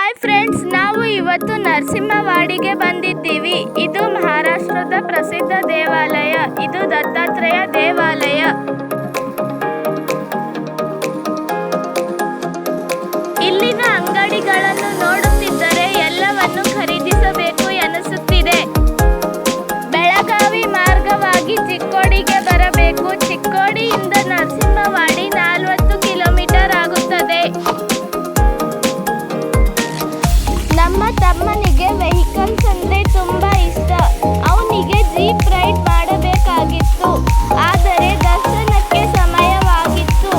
Hi friends, ನಾವು ಇವತ್ತು ನರಸಿಂಹವಾಡಿಗೆ ಬಂದಿದ್ದೀವಿ. ಇದು ಮಹಾರಾಷ್ಟ್ರದ ಪ್ರಸಿದ್ಧ ದೇವಾಲಯ. ಇದು ದತ್ತಾತ್ರೇಯ ದೇವಾಲಯ. ಇಲ್ಲಿನ ಅಂಗಡಿಗಳನ್ನು ನೋಡುತ್ತಿದ್ದರೆ ಎಲ್ಲವನ್ನು ಖರೀದಿಸಬೇಕು ಎನಿಸುತ್ತಿದೆ. ಬೆಳಗಾವಿ ಮಾರ್ಗವಾಗಿ ಚಿಕ್ಕೋಡಿಗೆ ಬರಬೇಕು. ಚಿಕ್ಕೋಡಿಯಿಂದ ನರಸಿಂಹವಾಡಿ 40 ಕಿಲೋಮೀಟರ್ ಆಗುತ್ತದೆ. ನಮ್ಮ ತಮ್ಮನಿಗೆ ವೆಹಿಕಲ್ಸ್ ಅಂದ್ರೆ ತುಂಬಾ ಇಷ್ಟ. ಅವನಿಗೆ ಜೀಪ್ ರೈಡ್ ಮಾಡಬೇಕಾಗಿತ್ತು, ಆದರೆ ದರ್ಶನಕ್ಕೆ ಸಮಯವಾಗಿತ್ತು.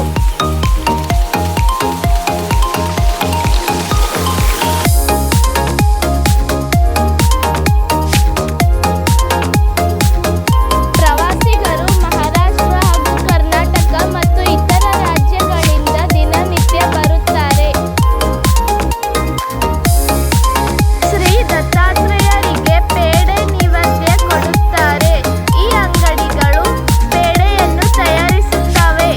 ಪ್ರವಾಸಿಗರು ಮಹಾರಾಷ್ಟ್ರ ಹಾಗೂ ಕರ್ನಾಟಕ ಮತ್ತು ಇತರ ರಾಜ್ಯಗಳಿಂದ ದಿನನಿತ್ಯ ಬರುತ್ತಾರೆ. ಶ್ರೀ ದತ್ತಾತ್ರೇಯರಿಗೆ ಪೇಡೆ ನೈವೇದ್ಯ ಕೊಡುತ್ತಾರೆ. ಈ ಅಂಗಡಿಗಳು ಪೇಡೆಯನ್ನು ತಯಾರಿಸುತ್ತವೆ.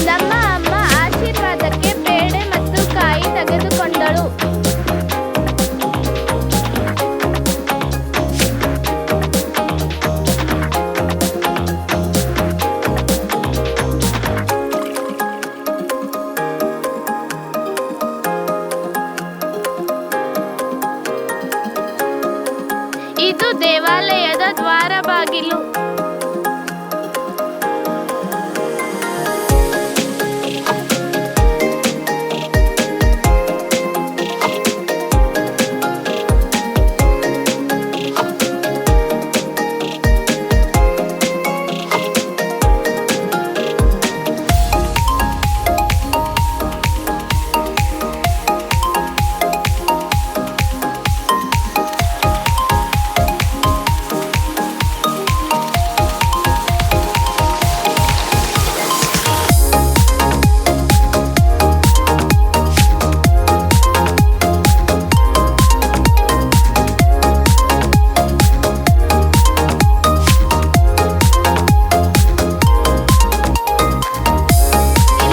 ನಮ್ಮ ಅಮ್ಮ ಆಶೀರ್ವಾದಕ್ಕೆ ಪೇಡೆ ಮತ್ತು ಕಾಯಿ ತೆಗೆದುಕೊಂಡಳು. ಇದು ದೇವಾಲಯದ ದ್ವಾರ ಬಾಗಿಲು.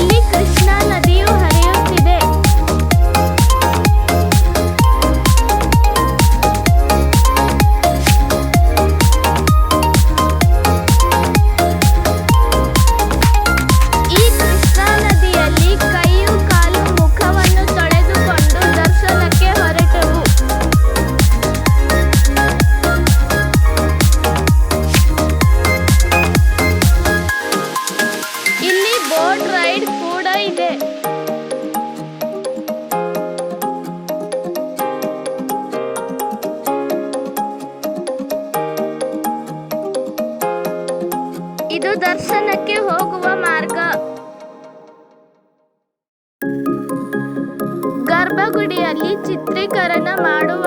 ಇಲ್ಲಿ ಕೃಷ್ಣಾ ನದಿಯು ಹರಿಯುತ್ತಿದೆ. ಈ ಕೃಷ್ಣಾ ನದಿಯಲ್ಲಿ ಕೈಯು ಕಾಲು ಮುಖವನ್ನು ತೊಳೆದುಕೊಂಡು ದರ್ಶನಕ್ಕೆ ಹೊರಟೆವು. ಇಲ್ಲಿ ಬೋಟ್ ರೈಡ್ ಕೂಡ ಇದೆ. ಇದು ದರ್ಶನಕ್ಕೆ ಹೋಗುವ ಮಾರ್ಗ. ಗರ್ಭಗುಡಿಯಲ್ಲಿ ಚಿತ್ರೀಕರಣ ಮಾಡುವ